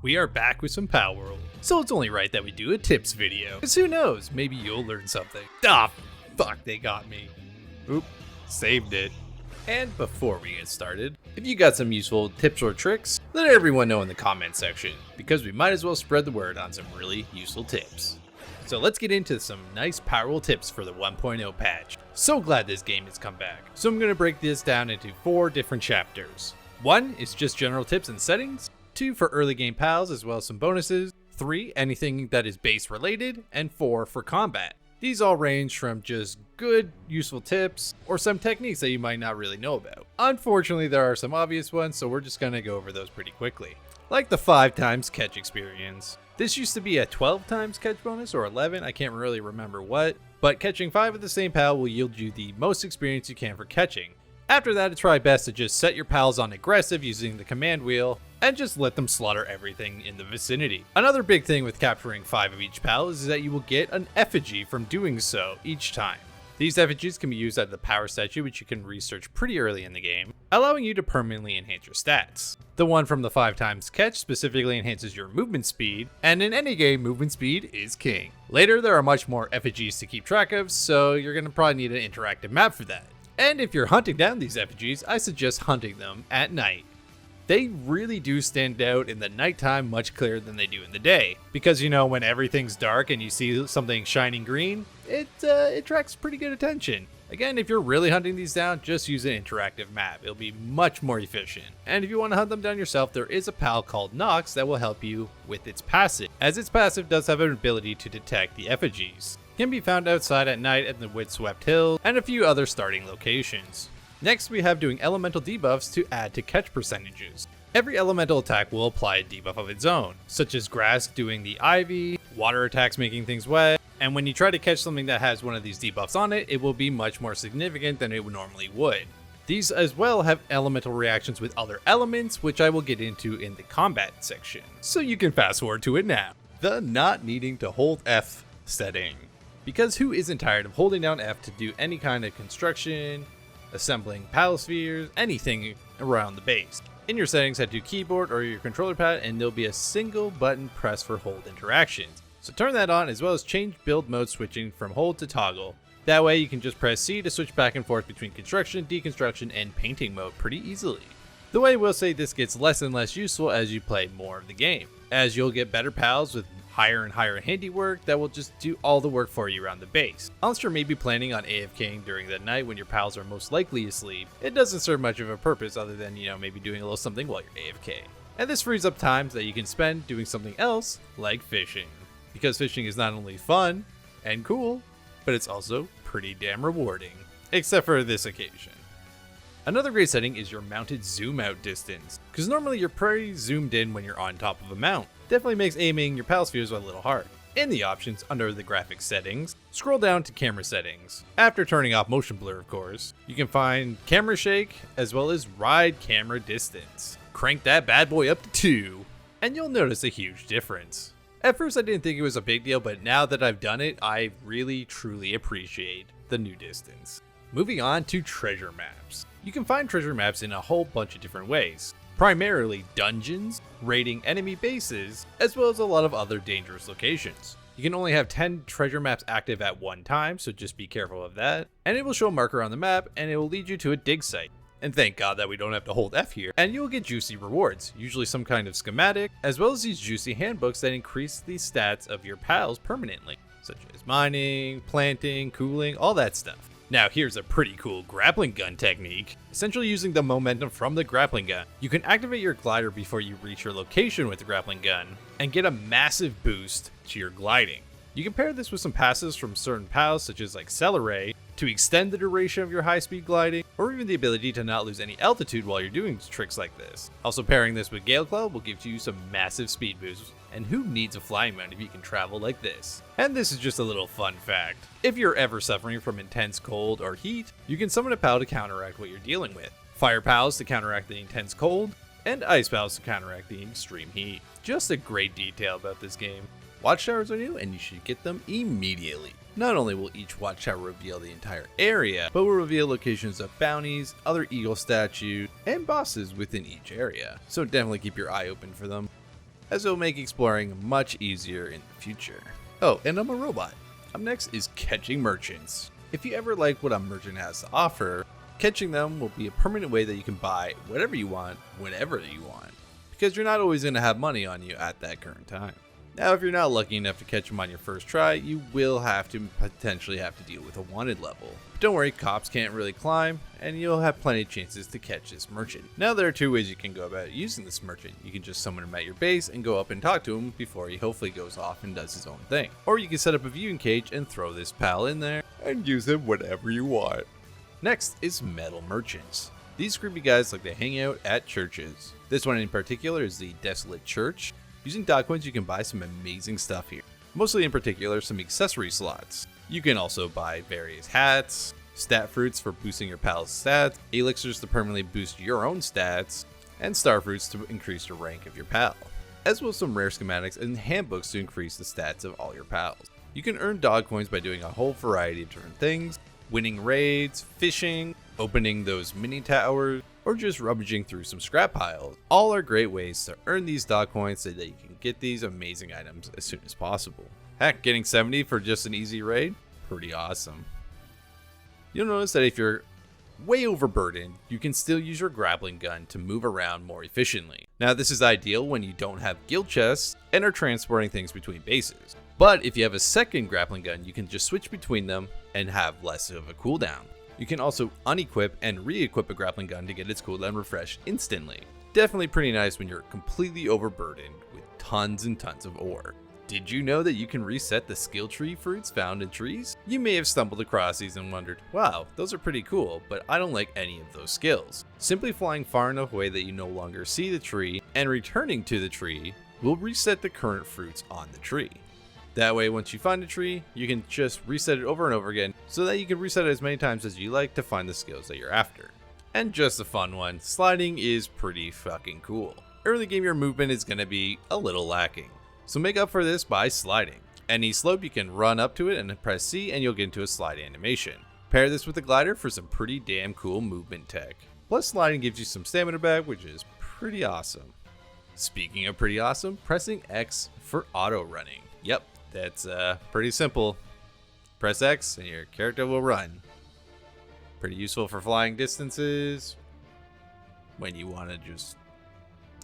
We are back with some Palworld, so it's only right that we do a tips video, because who knows, maybe you'll learn something. Ah, fuck, they got me. Oop, saved it. And before we get started, if you got some useful tips or tricks, let everyone know in the comment section, because we might as well spread the word on some really useful tips. So let's get into some nice Palworld tips for the 1.0 patch. So glad this game has come back. So I'm going to break this down into 4 different chapters. 1 is just general tips and settings. 2 for early game pals as well as some bonuses. 3 anything that is base related. And 4 for combat. These all range from just good, useful tips, or some techniques that you might not really know about. Unfortunately, there are some obvious ones, so we're just going to go over those pretty quickly. Like the 5 times catch experience. This used to be a 12 times catch bonus or 11, I can't really remember what, but catching 5 of the same pal will yield you the most experience you can for catching. After that, it's probably best to just set your pals on aggressive using the command wheel, and just let them slaughter everything in the vicinity. Another big thing with capturing 5 of each pal is that you will get an effigy from doing so each time. These effigies can be used at the power statue, which you can research pretty early in the game, allowing you to permanently enhance your stats. The one from the 5 times catch specifically enhances your movement speed, and in any game, movement speed is king. Later, there are much more effigies to keep track of, so you're going to probably need an interactive map for that. And if you're hunting down these effigies, I suggest hunting them at night. They really do stand out in the nighttime much clearer than they do in the day. Because, you know, when everything's dark and you see something shining green, it attracts pretty good attention. Again, if you're really hunting these down, just use an interactive map. It'll be much more efficient. And if you want to hunt them down yourself, there is a pal called Nox that will help you with its passive, as its passive does have an ability to detect the effigies. It can be found outside at night at the Windswept Hills and a few other starting locations. Next, we have doing elemental debuffs to add to catch percentages. Every elemental attack will apply a debuff of its own, such as grass doing the ivy, water attacks making things wet, and when you try to catch something that has one of these debuffs on it, it will be much more significant than it normally would. These as well have elemental reactions with other elements, which I will get into in the combat section, so you can fast forward to it now. The not needing to hold F setting. Because who isn't tired of holding down F to do any kind of construction, assembling palospheres, anything around the base? In your settings, head to keyboard or your controller pad and there'll be a single button press for hold interactions. So turn that on, as well as change build mode switching from hold to toggle. That way you can just press C to switch back and forth between construction, deconstruction, and painting mode pretty easily. The way we'll say this gets less and less useful as you play more of the game, as you'll get better pals with higher and higher handiwork that will just do all the work for you around the base. Unless you're maybe planning on AFKing during the night when your pals are most likely asleep, it doesn't serve much of a purpose other than, you know, maybe doing a little something while you're AFK. And this frees up times that you can spend doing something else, like fishing. Because fishing is not only fun and cool, but it's also pretty damn rewarding. Except for this occasion. Another great setting is your mounted zoom out distance, because normally you're pretty zoomed in when you're on top of a mount. Definitely makes aiming your palospheres a little hard. In the options under the graphics settings, scroll down to camera settings. After turning off motion blur, of course, you can find camera shake as well as ride camera distance. Crank that bad boy up to 2 and you'll notice a huge difference. At first I didn't think it was a big deal, but now that I've done it, I really truly appreciate the new distance. Moving on to treasure maps. You can find treasure maps in a whole bunch of different ways. Primarily dungeons, raiding enemy bases, as well as a lot of other dangerous locations. You can only have 10 treasure maps active at one time, so just be careful of that. And it will show a marker on the map, and it will lead you to a dig site. And thank God that we don't have to hold F here. And you will get juicy rewards, usually some kind of schematic, as well as these juicy handbooks that increase the stats of your pals permanently, such as mining, planting, cooling, all that stuff. Now here's a pretty cool grappling gun technique. Essentially using the momentum from the grappling gun, you can activate your glider before you reach your location with the grappling gun, and get a massive boost to your gliding. You can pair this with some passes from certain pals such as like Celeray to extend the duration of your high speed gliding, or even the ability to not lose any altitude while you're doing tricks like this. Also pairing this with Gale Cloud will give you some massive speed boosts, and who needs a flying mount if you can travel like this? And this is just a little fun fact. If you're ever suffering from intense cold or heat, you can summon a pal to counteract what you're dealing with. Fire pals to counteract the intense cold, and ice pals to counteract the extreme heat. Just a great detail about this game. Watchtowers are new and you should get them immediately. Not only will each watchtower reveal the entire area, but will reveal locations of bounties, other eagle statues, and bosses within each area. So definitely keep your eye open for them. as it will make exploring much easier in the future. Oh, and I'm a robot. Up next is catching merchants. If you ever like what a merchant has to offer, catching them will be a permanent way that you can buy whatever you want, whenever you want, because you're not always going to have money on you at that current time. Now, if you're not lucky enough to catch them on your first try, you will potentially have to deal with a wanted level. But don't worry, cops can't really climb, and you'll have plenty of chances to catch this merchant. Now, there are two ways you can go about using this merchant. You can just summon him at your base and go up and talk to him before he hopefully goes off and does his own thing. Or you can set up a viewing cage and throw this pal in there and use him whenever you want. Next is metal merchants. These creepy guys like to hang out at churches. This one in particular is the Desolate Church. Using dog coins, you can buy some amazing stuff here. Mostly in particular, some accessory slots. You can also buy various hats, stat fruits for boosting your pal's stats, elixirs to permanently boost your own stats, and star fruits to increase the rank of your pal, as well as some rare schematics and handbooks to increase the stats of all your pals. You can earn dog coins by doing a whole variety of different things, winning raids, fishing, opening those mini towers, or just rummaging through some scrap piles. All are great ways to earn these dog coins so that you can get these amazing items as soon as possible. Heck, getting 70 for just an easy raid? Pretty awesome. You'll notice that if you're way overburdened, you can still use your grappling gun to move around more efficiently. Now, this is ideal when you don't have guild chests and are transporting things between bases. But if you have a second grappling gun, you can just switch between them and have less of a cooldown. You can also unequip and re-equip a grappling gun to get its cooldown refreshed instantly. Definitely pretty nice when you're completely overburdened with tons and tons of ore. Did you know that you can reset the skill tree fruits found in trees? You may have stumbled across these and wondered, wow, those are pretty cool, but I don't like any of those skills. Simply flying far enough away that you no longer see the tree and returning to the tree will reset the current fruits on the tree. That way, once you find a tree, you can just reset it over and over again so that you can reset it as many times as you like to find the skills that you're after. And just a fun one, sliding is pretty fucking cool. Early game, your movement is going to be a little lacking, so make up for this by sliding. Any slope, you can run up to it and press C and you'll get into a slide animation. Pair this with a glider for some pretty damn cool movement tech. Plus, sliding gives you some stamina back, which is pretty awesome. Speaking of pretty awesome, pressing X for auto running. Yep. That's pretty simple. Press X and your character will run. Pretty useful for flying distances. When you want to just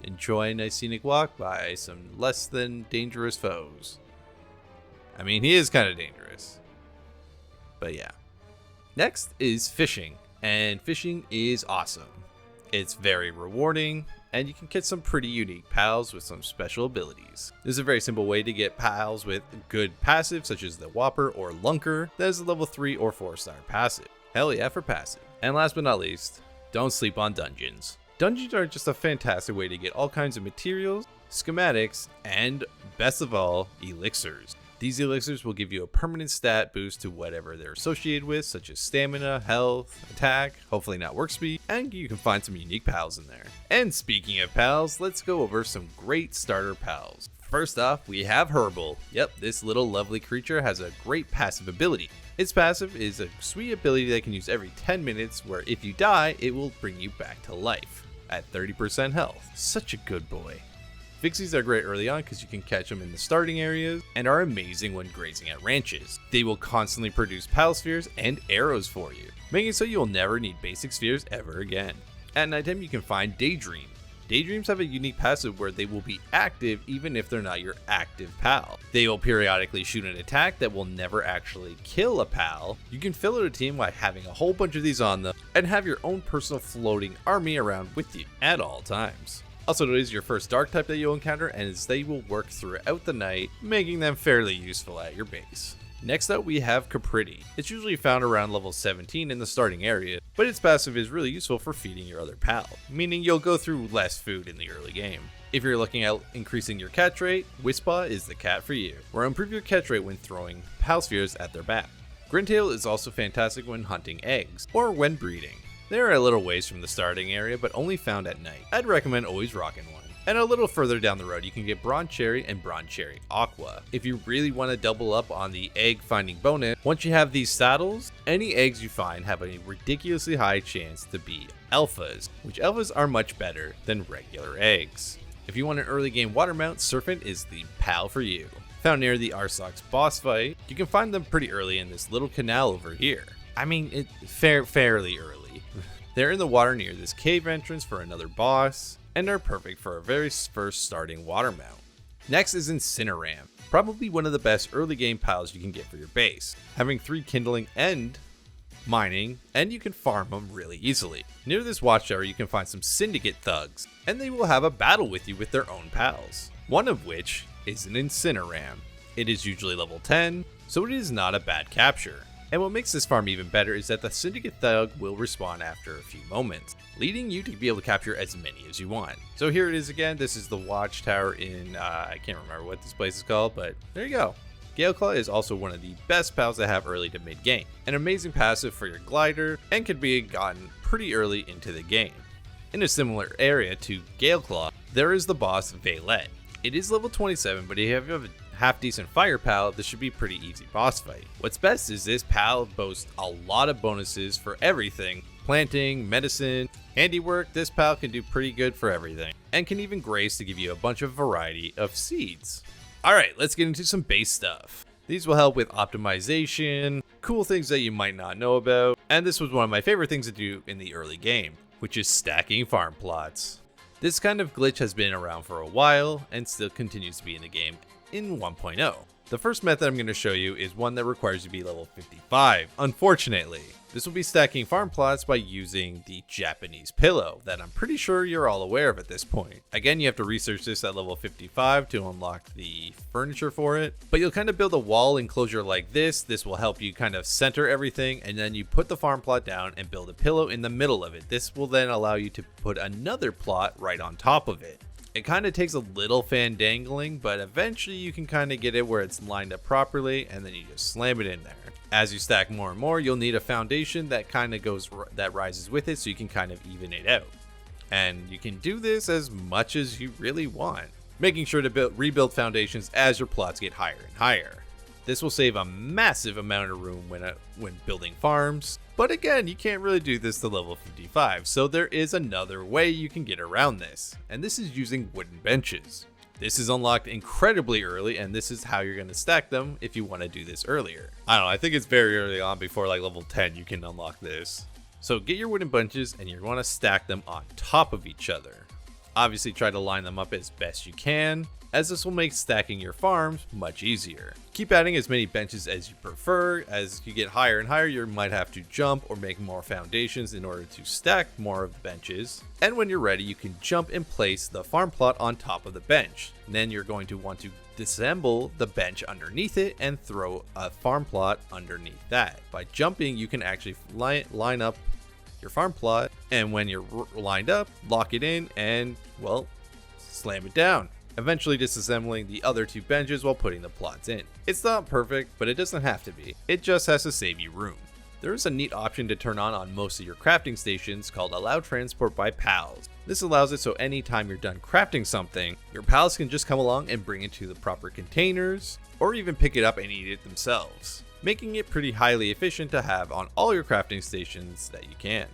enjoy a nice scenic walk by some less than dangerous foes. I mean, he is kind of dangerous. But yeah. Next is fishing. And fishing is awesome. It's very rewarding, and you can get some pretty unique pals with some special abilities. There's a very simple way to get pals with good passive, such as the Whopper or Lunker, that is a level 3 or 4 star passive. Hell yeah for passive. And last but not least, don't sleep on dungeons. Dungeons are just a fantastic way to get all kinds of materials, schematics, and best of all, elixirs. These elixirs will give you a permanent stat boost to whatever they're associated with, such as stamina, health, attack, hopefully not work speed, and you can find some unique pals in there. And speaking of pals, let's go over some great starter pals. First off, we have Herbal. Yep, this little lovely creature has a great passive ability. Its passive is a sweet ability that can use every 10 minutes, where if you die, it will bring you back to life at 30% health. Such a good boy. Fixies are great early on because you can catch them in the starting areas and are amazing when grazing at ranches. They will constantly produce pal spheres and arrows for you, making it so you'll never need basic spheres ever again. At nighttime, you can find Daydream. Daydreams have a unique passive where they will be active even if they're not your active pal. They will periodically shoot an attack that will never actually kill a pal. You can fill out a team by having a whole bunch of these on them and have your own personal floating army around with you at all times. Also, it is your first dark type that you'll encounter, and they will work throughout the night, making them fairly useful at your base. Next up, we have Capriti. It's usually found around level 17 in the starting area, but its passive is really useful for feeding your other pal, meaning you'll go through less food in the early game. If you're looking at increasing your catch rate, Wispa is the cat for you, or improve your catch rate when throwing pal spheres at their back. Grintail is also fantastic when hunting eggs, or when breeding. They are a little ways from the starting area, but only found at night. I'd recommend always rocking one. And a little further down the road, you can get Bronze Cherry and Bronze Cherry Aqua. If you really want to double up on the egg finding bonus, once you have these saddles, any eggs you find have a ridiculously high chance to be alphas, which alphas are much better than regular eggs. If you want an early game water mount, Serpent is the pal for you. Found near the Arsox boss fight, you can find them pretty early in this little canal over here. I mean, fairly early. They're in the water near this cave entrance for another boss, and they're perfect for our very first starting water mount. Next is Incineram, probably one of the best early game pals you can get for your base, having 3 kindling and mining, and you can farm them really easily. Near this watchtower you can find some syndicate thugs, and they will have a battle with you with their own pals, one of which is an Incineram. It is usually level 10, so it is not a bad capture. And what makes this farm even better is that the syndicate thug will respawn after a few moments, leading you to be able to capture as many as you want. So here it is again. This is the watchtower in, I can't remember what this place is called, but there you go. Galeclaw is also one of the best pals to have early to mid game, an amazing passive for your glider, and can be gotten pretty early into the game. In a similar area to Galeclaw, there is the boss Valet. It is level 27, but if you have a half decent fire pal, this should be a pretty easy boss fight. What's best is this pal boasts a lot of bonuses for everything. Planting, medicine, handiwork, this pal can do pretty good for everything, and can even grace to give you a bunch of variety of seeds. Alright, let's get into some base stuff. These will help with optimization, cool things that you might not know about, and this was one of my favorite things to do in the early game, which is stacking farm plots. This kind of glitch has been around for a while, and still continues to be in the game in 1.0. The first method I'm going to show you is one that requires you to be level 55, unfortunately. This will be stacking farm plots by using the Japanese pillow that I'm pretty sure you're all aware of at this point. Again, you have to research this at level 55 to unlock the furniture for it, but you'll kind of build a wall enclosure like this. This will help you kind of center everything, and then you put the farm plot down and build a pillow in the middle of it. This will then allow you to put another plot right on top of it. It kind of takes a little fandangling, but eventually you can kind of get it where it's lined up properly, and then you just slam it in there. As you stack more and more, you'll need a foundation that kind of that rises with it, so you can kind of even it out. And you can do this as much as you really want, making sure to rebuild foundations as your plots get higher and higher. This will save a massive amount of room when building farms, but again, you can't really do this to level 55, so there is another way you can get around this, and this is using wooden benches. This is unlocked incredibly early, and this is how you're going to stack them if you want to do this earlier. I don't know, I think it's very early on, before like level 10 you can unlock this. So get your wooden benches, and you want to stack them on top of each other. Obviously try to line them up as best you can, as this will make stacking your farms much easier. Keep adding as many benches as you prefer. As you get higher and higher, you might have to jump or make more foundations in order to stack more of the benches. And when you're ready, you can jump and place the farm plot on top of the bench. And then you're going to want to disassemble the bench underneath it and throw a farm plot underneath that. By jumping, you can actually line up your farm plot, and when you're lined up, lock it in and, well, slam it down, eventually disassembling the other 2 benches while putting the plots in. It's not perfect, but it doesn't have to be. It just has to save you room. There is a neat option to turn on most of your crafting stations called Allow Transport by Pals. This allows it so anytime you're done crafting something, your pals can just come along and bring it to the proper containers, or even pick it up and eat it themselves, making it pretty highly efficient to have on all your crafting stations that you can.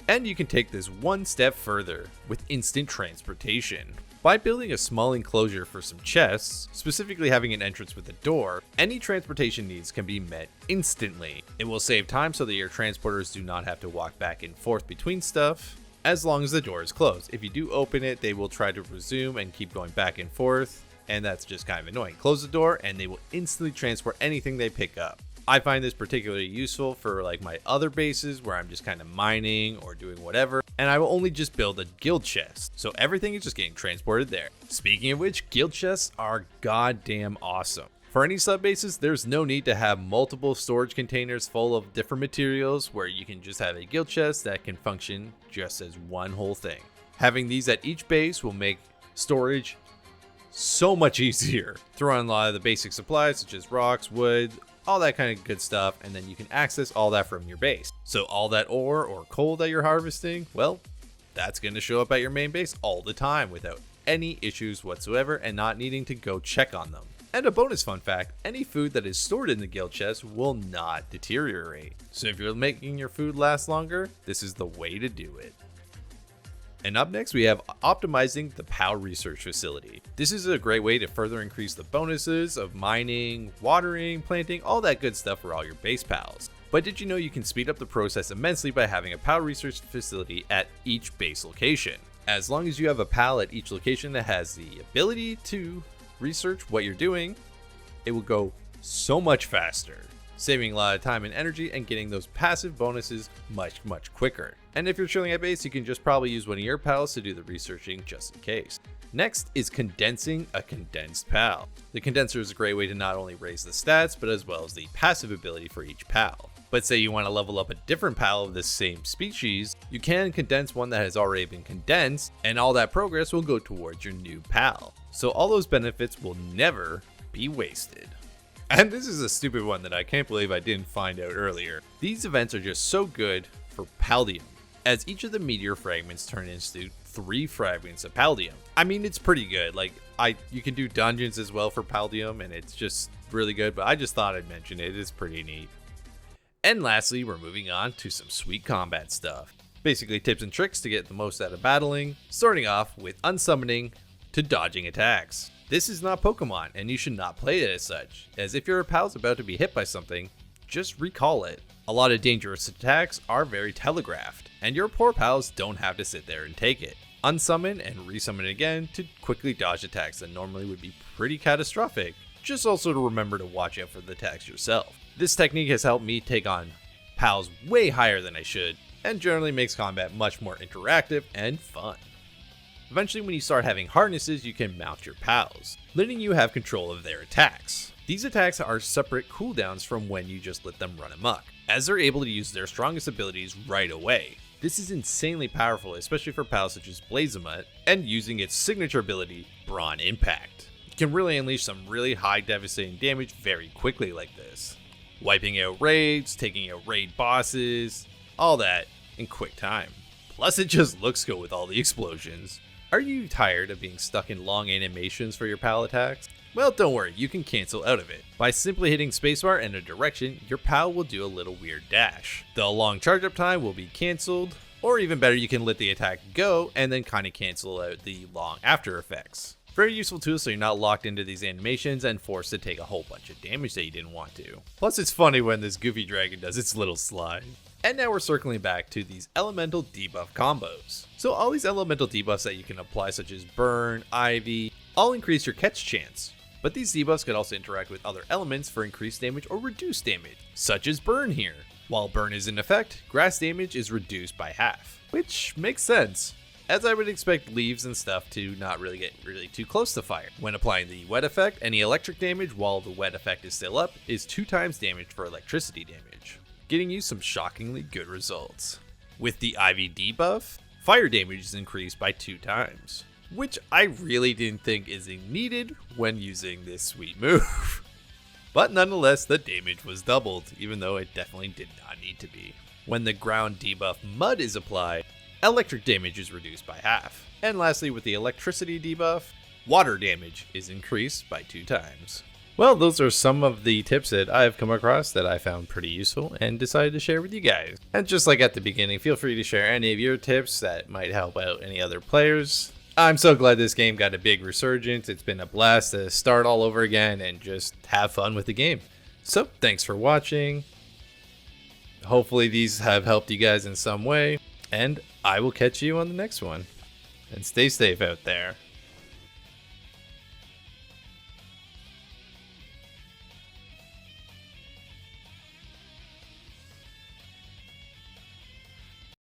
And you can take this one step further with instant transportation. By building a small enclosure for some chests, specifically having an entrance with a door, any transportation needs can be met instantly. It will save time so that your transporters do not have to walk back and forth between stuff, as long as the door is closed. If you do open it, they will try to resume and keep going back and forth, and that's just kind of annoying. Close the door and they will instantly transport anything they pick up. I find this particularly useful for like my other bases where I'm just kind of mining or doing whatever, and I will only just build a guild chest, so everything is just getting transported there. Speaking of which, guild chests are goddamn awesome. For any sub bases, there's no need to have multiple storage containers full of different materials, where you can just have a guild chest that can function just as one whole thing. Having these at each base will make storage so much easier. Throw in a lot of the basic supplies such as rocks, wood, all that kind of good stuff, and then you can access all that from your base. So all that ore or coal that you're harvesting, well, that's going to show up at your main base all the time without any issues whatsoever, and not needing to go check on them. And a bonus fun fact, any food that is stored in the guild chest will not deteriorate. So if you're making your food last longer, this is the way to do it. And up next, we have optimizing the PAL research facility. This is a great way to further increase the bonuses of mining, watering, planting, all that good stuff for all your base PALs. But did you know you can speed up the process immensely by having a PAL research facility at each base location? As long as you have a PAL at each location that has the ability to research what you're doing, it will go so much faster, saving a lot of time and energy and getting those passive bonuses much quicker. And if you're chilling at base, you can just probably use one of your PALs to do the researching just in case. Next is condensing a condensed PAL. The condenser is a great way to not only raise the stats, but as well as the passive ability for each PAL. But say you want to level up a different PAL of the same species, you can condense one that has already been condensed, and all that progress will go towards your new PAL. So all those benefits will never be wasted. And this is a stupid one that I can't believe I didn't find out earlier. These events are just so good for Paldium, as each of the meteor fragments turn into 3 fragments of Paldium. I mean, it's pretty good. Like, you can do dungeons as well for Paldium, and it's just really good, but I just thought I'd mention it. It's pretty neat. And lastly, we're moving on to some sweet combat stuff. Basically tips and tricks to get the most out of battling, starting off with unsummoning to dodging attacks. This is not Pokemon, and you should not play it as such, as if your pal's about to be hit by something, just recall it. A lot of dangerous attacks are very telegraphed, and your poor pals don't have to sit there and take it. Unsummon and resummon again to quickly dodge attacks that normally would be pretty catastrophic. Just also to remember to watch out for the attacks yourself. This technique has helped me take on pals way higher than I should, and generally makes combat much more interactive and fun. Eventually, when you start having harnesses, you can mount your pals, letting you have control of their attacks. These attacks are separate cooldowns from when you just let them run amok, as they're able to use their strongest abilities right away. This is insanely powerful, especially for pals such as Blazamut, and using its signature ability, Brawn Impact. You can really unleash some really high devastating damage very quickly like this, wiping out raids, taking out raid bosses, all that in quick time. Plus it just looks good with all the explosions. Are you tired of being stuck in long animations for your PAL attacks? Well, don't worry, you can cancel out of it. By simply hitting spacebar in a direction, your PAL will do a little weird dash. The long charge up time will be cancelled, or even better, you can let the attack go and then kind of cancel out the long after effects. Very useful tool so you're not locked into these animations and forced to take a whole bunch of damage that you didn't want to. Plus it's funny when this goofy dragon does its little slide. And now we're circling back to these elemental debuff combos. So all these elemental debuffs that you can apply, such as Burn, Ivy, all increase your catch chance. But these debuffs can also interact with other elements for increased damage or reduced damage, such as Burn here. While Burn is in effect, grass damage is reduced by half, which makes sense, as I would expect leaves and stuff to not really get too close to fire. When applying the wet effect, any electric damage while the wet effect is still up is 2 times damage for electricity damage, getting you some shockingly good results. With the Ivy debuff, fire damage is increased by 2 times, which I really didn't think is needed when using this sweet move. But nonetheless, the damage was doubled, even though it definitely did not need to be. When the ground debuff Mud is applied, electric damage is reduced by half. And lastly, with the electricity debuff, water damage is increased by 2 times. Well, those are some of the tips that I've come across that I found pretty useful and decided to share with you guys. And just like at the beginning, feel free to share any of your tips that might help out any other players. I'm so glad this game got a big resurgence. It's been a blast to start all over again and just have fun with the game. So thanks for watching. Hopefully these have helped you guys in some way, and I will catch you on the next one. And stay safe out there.